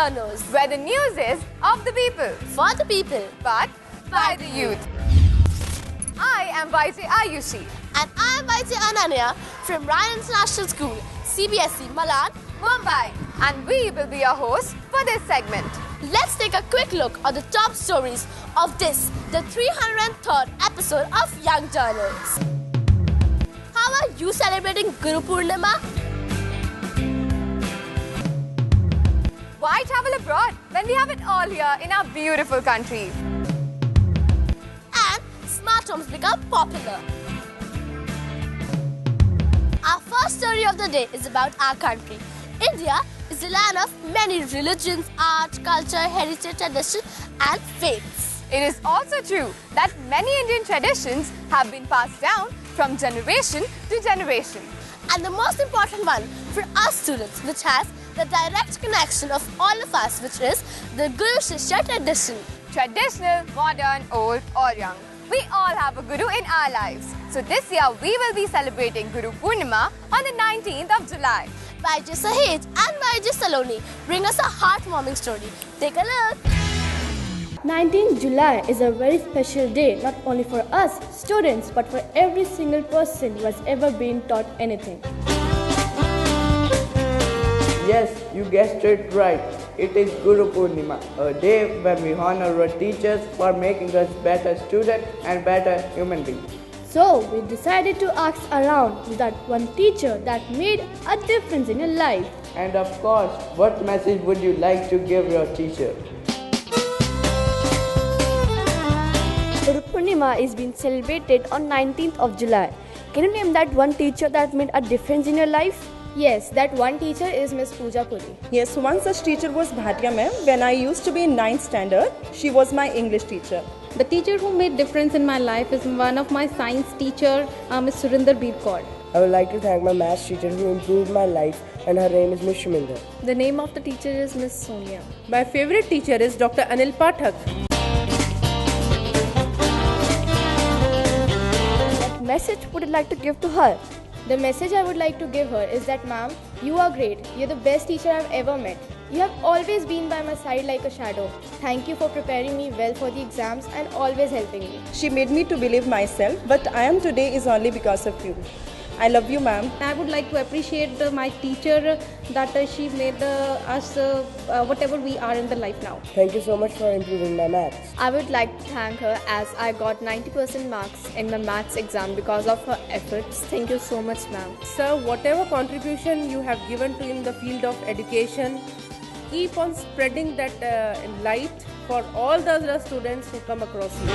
Journals, where the news is of the people, for the people, but by the youth. I am YJ Ayushi. And I am YJ Ananya from Ryan International School, CBSE, Malan, Mumbai. And we will be your hosts for this segment. Let's take a quick look at the top stories of this, the 303rd episode of Young Journals. How are you celebrating Guru Purnima? Why travel abroad when we have it all here in our beautiful country? And smart homes become popular. Our first story of the day is about our country. India is the land of many religions, art, culture, heritage, tradition and faiths. It is also true that many Indian traditions have been passed down from generation to generation. And the most important one for us students, which has the direct connection of all of us, which is the Guru Shishya tradition. Traditional, modern, old or young, we all have a Guru in our lives. So this year we will be celebrating Guru Purnima on the 19th of July. YJ Sahej and YJ Saloni bring us a heartwarming story. Take a look. 19th July is a very special day, not only for us students, but for every single person who has ever been taught anything. Yes, you guessed it right. It is Guru Purnima, a day when we honor our teachers for making us better students and better human beings. So we decided to ask around with that one teacher that made a difference in your life. And of course, what message would you like to give your teacher? Guru Purnima is being celebrated on 19th of July. Can you name that one teacher that made a difference in your life? Yes, that one teacher is Miss Pooja Puri. Yes, one such teacher was Bhatia ma'am. When I used to be in 9th standard, she was my English teacher. The teacher who made difference in my life is one of my science teacher, Miss Surinder Beer Kaur. I would like to thank my maths teacher who improved my life, and her name is Miss Shuminder. The name of the teacher is Miss Sonia. My favorite teacher is Dr. Anil Pathak. What message would you like to give to her? The message I would like to give her is that, ma'am, you are great. You're the best teacher I've ever met. You have always been by my side like a shadow. Thank you for preparing me well for the exams and always helping me. She made me to believe myself, but I am today is only because of you. I love you, ma'am. I would like to appreciate my teacher that she made us whatever we are in the life now. Thank you so much for improving my maths. I would like to thank her as I got 90% marks in the maths exam because of her efforts. Thank you so much, ma'am. Sir, whatever contribution you have given to in the field of education, keep on spreading that light for all the other students who come across you.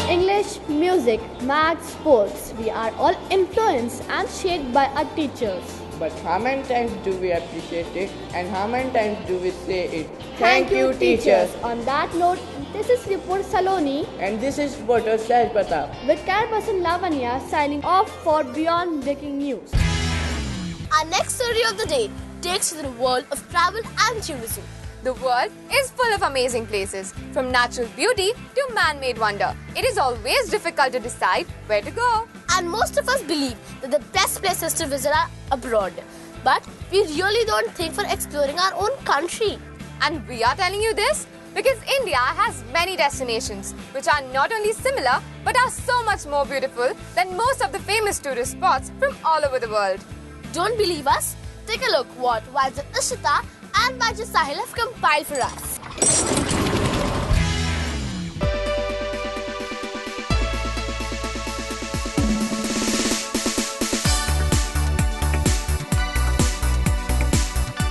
English, music, maths, sports. We are all influenced and shaped by our teachers. But how many times do we appreciate it, and how many times do we say it? Thank you, teachers. On that note, this is Ripur Saloni. And this is reporter Saj Pratap. With Carperson Lavanya signing off for Beyond Breaking News. Our next story of the day takes you to the world of travel and tourism. The world is full of amazing places, from natural beauty to man-made wonder. It is always difficult to decide where to go. And most of us believe that the best places to visit are abroad. But we really don't think for exploring our own country. And we are telling you this because India has many destinations which are not only similar but are so much more beautiful than most of the famous tourist spots from all over the world. Don't believe us? Take a look what YJ Ishita and YJ Sahil have compiled for us.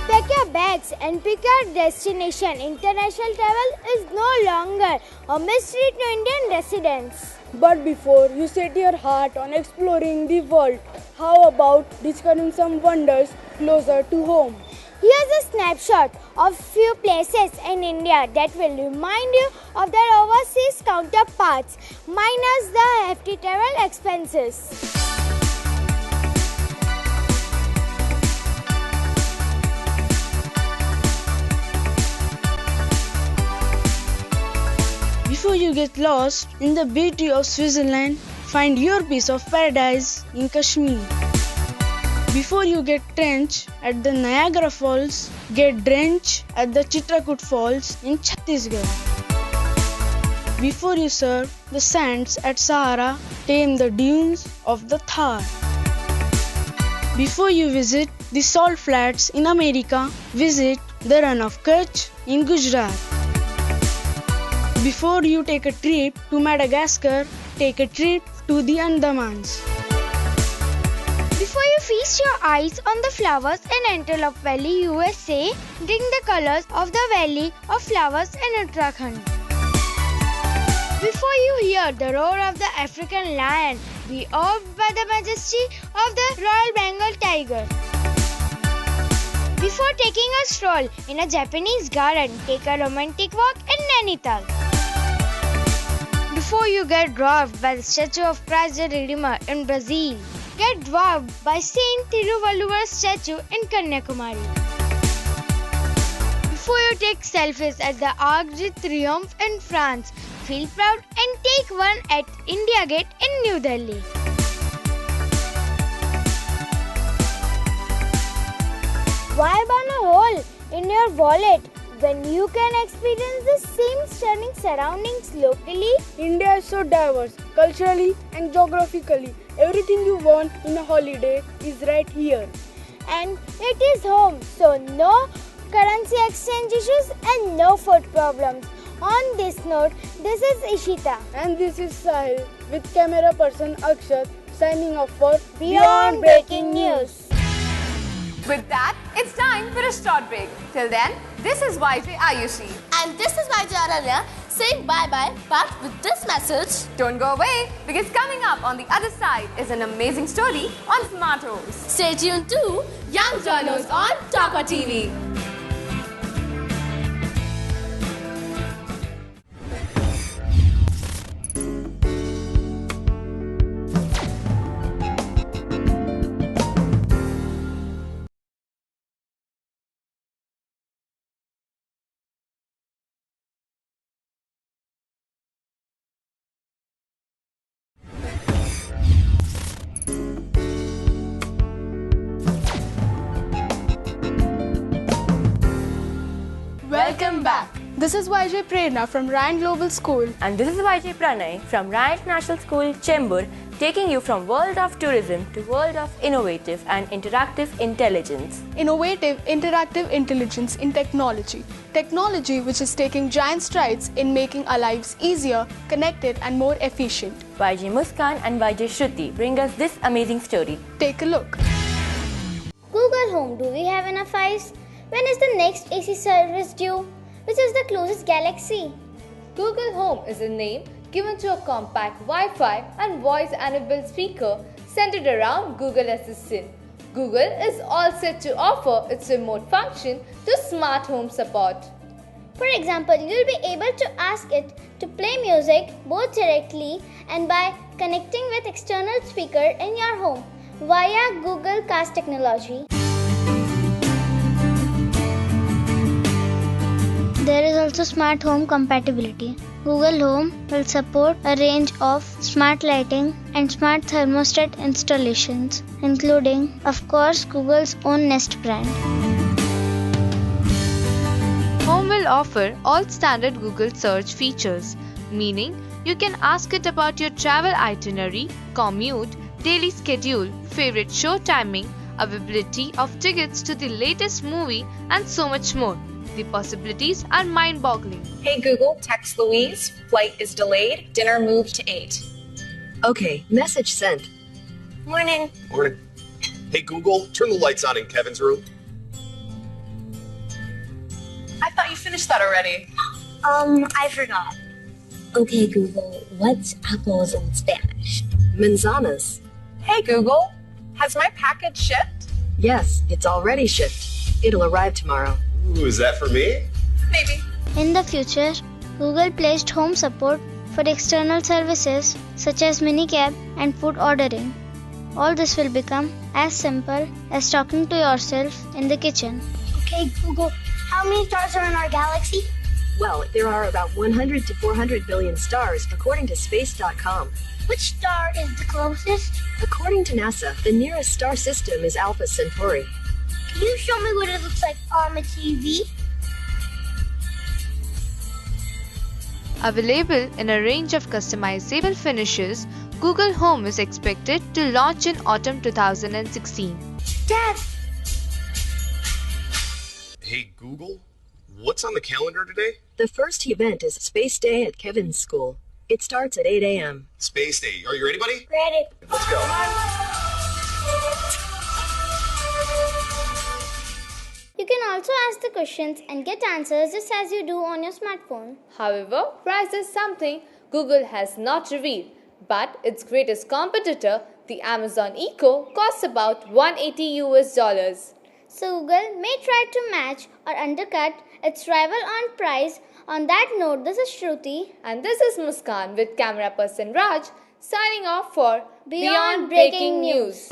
Pack your bags and pick your destination. International travel is no longer a mystery to Indian residents. But before you set your heart on exploring the world, how about discovering some wonders closer to home? Here's a snapshot of few places in India that will remind you of their overseas counterparts, minus the hefty travel expenses. Before you get lost in the beauty of Switzerland, find your piece of paradise in Kashmir. Before you get drenched at the Niagara Falls, get drenched at the Chitrakoot Falls in Chhattisgarh. Before you surf the sands at Sahara, tame the dunes of the Thar. Before you visit the salt flats in America, visit the Run of Kutch in Gujarat. Before you take a trip to Madagascar, take a trip to the Andamans. Before you feast your eyes on the flowers in Antelope Valley, USA, drink the colors of the Valley of Flowers in Uttarakhand. Before you hear the roar of the African lion, be awed by the majesty of the Royal Bengal tiger. Before taking a stroll in a Japanese garden, take a romantic walk in Nainital. Before you get dwarfed by the statue of Christ the Redeemer in Brazil, get dwarfed by Saint Tiruvalluvar's statue in Kanyakumari. Before you take selfies at the Arc de Triomphe in France, feel proud and take one at India Gate in New Delhi. Why burn a hole in your wallet when you can experience the same stunning surroundings locally? India is so diverse, culturally and geographically. Everything you want in a holiday is right here. And it is home, so no currency exchange issues and no food problems. On this note, this is Ishita. And this is Sahil with camera person Akshat signing off for Beyond Breaking News. With that, it's time for a short break. Till then, this is YJ Ayushi. And this is YJ Aranya saying bye-bye, but with this message. Don't go away, because coming up on the other side is an amazing story on smart homes. Stay tuned to Young Journals on Topper TV. Welcome back. This is YJ Prerna from Ryan Global School. And this is YJ Pranay from Ryan National School, Chembur, taking you from world of tourism to world of innovative and interactive intelligence. Innovative, interactive intelligence in technology. Technology which is taking giant strides in making our lives easier, connected and more efficient. YJ Muskan and YJ Shruti bring us this amazing story. Take a look. Google Home, do we have enough ice? When is the next AC service due? Which is the closest galaxy? Google Home is a name given to a compact Wi-Fi and voice-enabled speaker centered around Google Assistant. Google is all set to offer its remote function to smart home support. For example, you'll be able to ask it to play music both directly and by connecting with external speaker in your home via Google Cast technology. There is also smart home compatibility. Google Home will support a range of smart lighting and smart thermostat installations, including, of course, Google's own Nest brand. Home will offer all standard Google search features, meaning you can ask it about your travel itinerary, commute, daily schedule, favorite show timing, availability of tickets to the latest movie, and so much more. The possibilities are mind-boggling. Hey Google, text Louise. Flight is delayed. Dinner moved to 8. Okay, message sent. Morning. Morning. Hey Google, turn the lights on in Kevin's room. I thought you finished that already. I forgot. Okay, Google, what's apples in Spanish? Manzanas. Hey Google, has my package shipped? Yes, it's already shipped. It'll arrive tomorrow. Ooh, is that for me? Maybe. In the future, Google placed home support for external services such as minicab and food ordering. All this will become as simple as talking to yourself in the kitchen. Okay, Google, how many stars are in our galaxy? Well, there are about 100 to 400 billion stars, according to Space.com. Which star is the closest? According to NASA, the nearest star system is Alpha Centauri. Can you show me what it looks like on the TV? Available in a range of customizable finishes, Google Home is expected to launch in autumn 2016. Dad! Hey Google, what's on the calendar today? The first event is Space Day at Kevin's school. It starts at 8 a.m. Space Day. Are you ready, buddy? Ready. Let's go. You can also ask the questions and get answers just as you do on your smartphone. However, price is something Google has not revealed, but its greatest competitor, the Amazon Echo, costs about $180. So Google may try to match or undercut its rival on price. On that note, this is Shruti. And this is Muskan with camera person Raj signing off for Beyond Breaking News.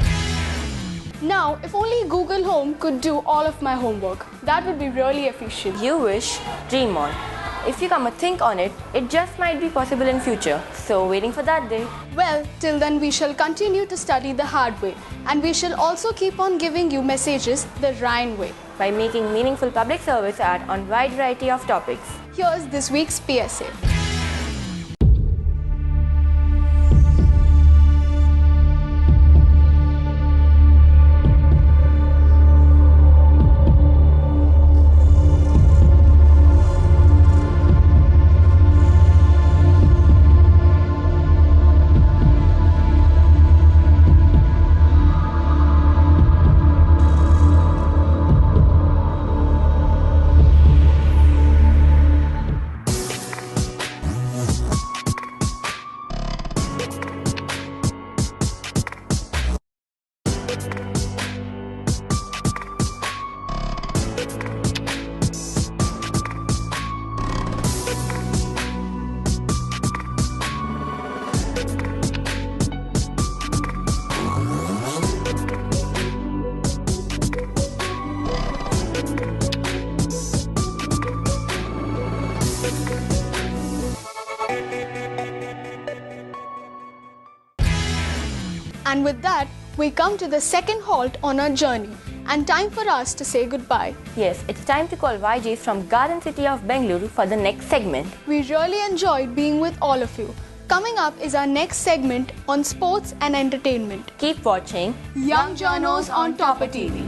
Now, if only Google Home could do all of my homework, that would be really efficient. You wish, dream on. If you come and think on it, it just might be possible in future. So waiting for that day. Well, till then we shall continue to study the hard way, and we shall also keep on giving you messages the Ryan way. By making meaningful public service ad on wide variety of topics. Here's this week's PSA. And with that, we come to the second halt on our journey, and time for us to say goodbye. Yes, it's time to call YJs from Garden City of Bengaluru for the next segment. We really enjoyed being with all of you. Coming up is our next segment on sports and entertainment. Keep watching Young Journos on Topper TV.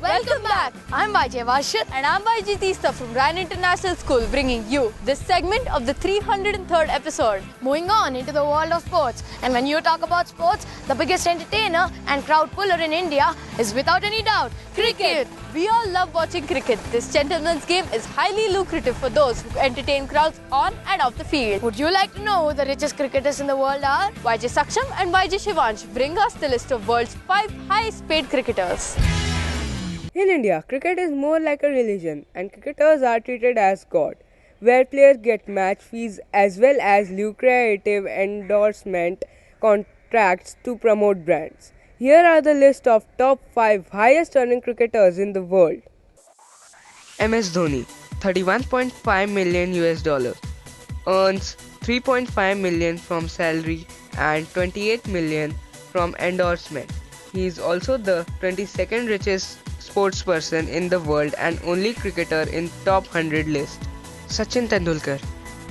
Welcome back. I'm YJ Varshit And I'm YG Teesta from Ryan International School, bringing you this segment of the 303rd episode. Moving on into the world of sports. And when you talk about sports, the biggest entertainer and crowd puller in India is without any doubt cricket. We all love watching cricket. This gentleman's game is highly lucrative for those who entertain crowds on and off the field. Would you like to know who the richest cricketers in the world are? YJ Saksham and YJ Shivansh bring us the list of world's 5 highest paid cricketers. In India, cricket is more like a religion and cricketers are treated as God, where players get match fees as well as lucrative endorsement contracts to promote brands. Here are the list of top 5 highest earning cricketers in the world. MS Dhoni, $31.5 million earns $3.5 million from salary and $28 million from endorsement. He is also the 22nd richest sportsperson in the world and only cricketer in top 100 list. Sachin Tendulkar,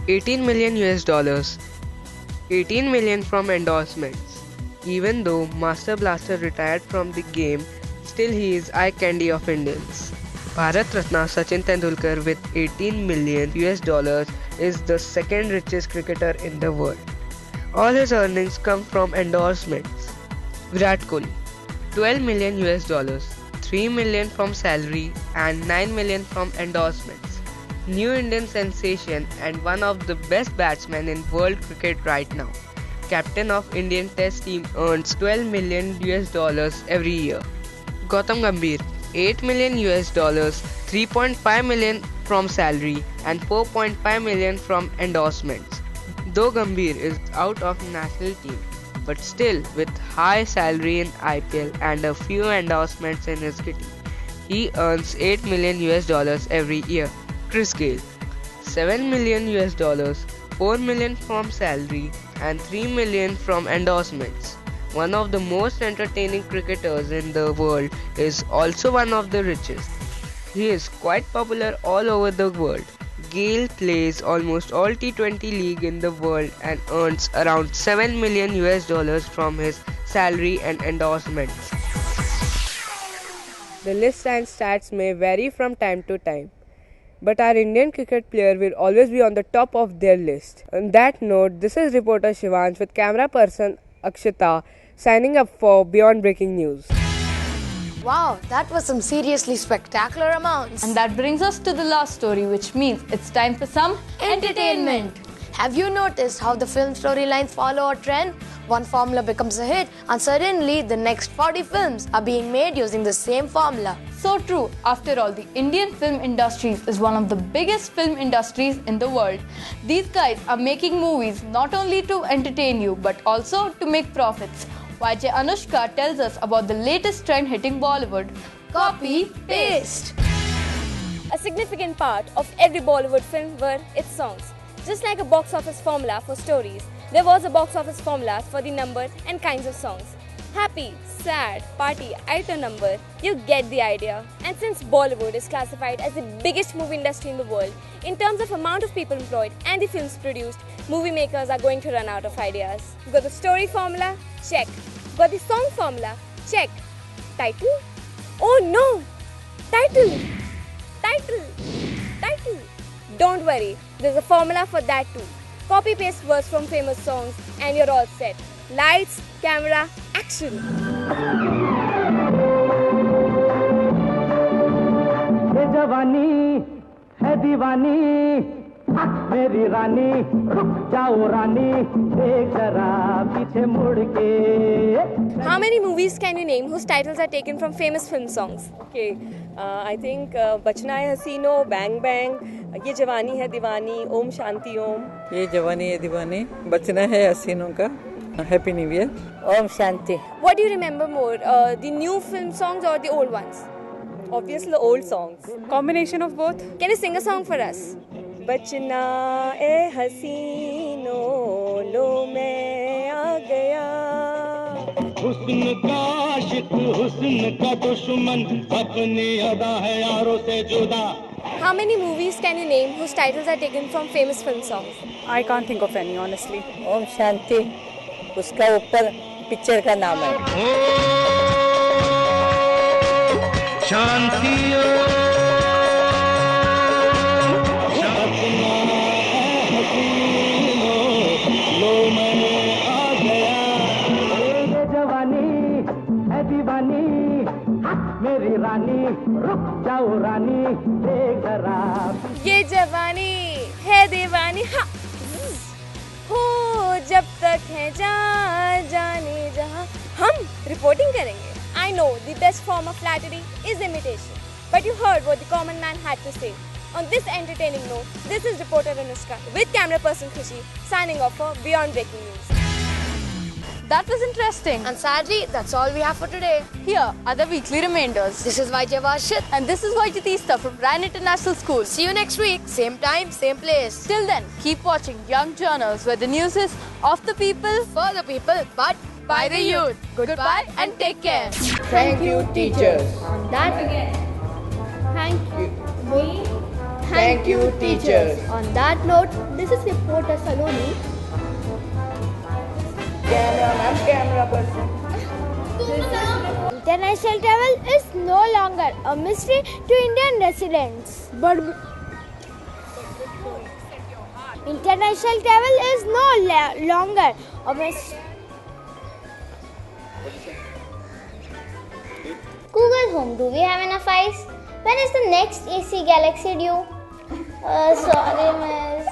$18 million, $18 million from endorsements. Even though Master Blaster retired from the game, still he is eye candy of Indians. Bharat Ratna Sachin Tendulkar with $18 million is the second richest cricketer in the world. All his earnings come from endorsements. Virat Kohli, $12 million, 3 million from salary and 9 million from endorsements. New Indian sensation and one of the best batsmen in world cricket right now. Captain of Indian Test team earns $12 million every year. Gautam Gambhir, $8 million, $3.5 million from salary and $4.5 million from endorsements. Though Gambhir is out of national team, but still with high salary in IPL and a few endorsements in his kitty, he earns $8 million every year. Chris Gayle, $7 million, 4 million from salary and 3 million from endorsements. One of the most entertaining cricketers in the world is also one of the richest. He is quite popular all over the world. Gayle plays almost all T20 league in the world and earns around $7 million from his salary and endorsements. The list and stats may vary from time to time, but our Indian cricket player will always be on the top of their list. On that note, this is reporter Shivansh with camera person Akshita signing up for Beyond Breaking News. Wow, that was some seriously spectacular amounts. And that brings us to the last story, which means it's time for some Entertainment. Have you noticed how the film storylines follow a trend? One formula becomes a hit and suddenly the next 40 films are being made using the same formula. So true. After all, the Indian film industry is one of the biggest film industries in the world. These guys are making movies not only to entertain you but also to make profits. YJ Anushka tells us about the latest trend hitting Bollywood. Copy, paste. A significant part of every Bollywood film were its songs. Just like a box office formula for stories, there was a box office formula for the number and kinds of songs. Happy, sad, party, item number, you get the idea. And since Bollywood is classified as the biggest movie industry in the world, in terms of amount of people employed and the films produced, movie makers are going to run out of ideas. Got the story formula? Check. Got the song formula? Check. Title? Oh no! Title! Don't worry, there's a formula for that too. Copy paste words from famous songs and you're all set. Lights, camera, action! ये जवानी है दीवानी मेरी रानी रुक जाओ रानी एक जरा पीछे मुड़ के. How many movies can you name whose titles are taken from famous film songs? Okay, I think बचना है हसीनो, Bang Bang, ये जवानी है दीवानी, ओम शांति ओम. ये जवानी है दीवानी, बचना है हसीनों का. Happy New Year. Om Shanti. What do you remember more, the new film songs or the old ones? Obviously the old songs. Combination of both. Can you sing a song for us? बचना ए हसीनो लो मैं आ गया. हुस्न का आशिक हुस्न का दुश्मन अपनी अदा है यारों से जुदा. How many movies can you name whose titles are taken from famous film songs? I can't think of any honestly. Om Shanti. उसका ऊपर पिक्चर का नाम है. शांति लो मैं आ गया. ये जवानी है दीवानी मेरी रानी रुक जाओ रानी एक जरा. ये जवानी है दीवानी हो जब तक है जाने जहां. हम रिपोर्टिंग करेंगे. I know the best form of flattery is imitation, but you heard what the common man had to say. On this entertaining note, this is reporter Anushka with camera person Khushi signing off for Beyond Breaking News. That was interesting. And sadly, that's all we have for today. Here are the weekly reminders. This is YJ Vashit. And this is YJ Teesta from Ryan International School. See you next week. Same time, same place. Till then, keep watching Young Journals, where the news is of the people, for the people, but by the youth. Goodbye and take care. Thank you, teachers. On that, Thank you, teachers. On that note, this is reporter Saloni. Camera person. International travel is no longer a mystery to Indian residents. But international travel is no longer a mystery. Google home, do we have enough ice? When is the next AC Galaxy due? Sorry, miss.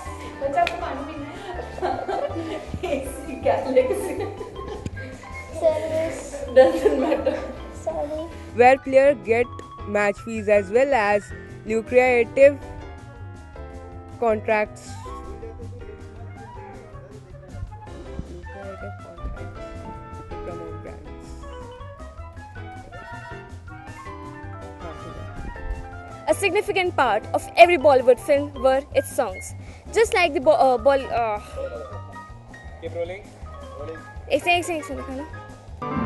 AC Galaxy. Service. Doesn't matter. Sorry. where players get match fees as well as lucrative contracts. To promote brands. A significant part of every Bollywood film were its songs. Just like the Keep rolling. एक से दिखाना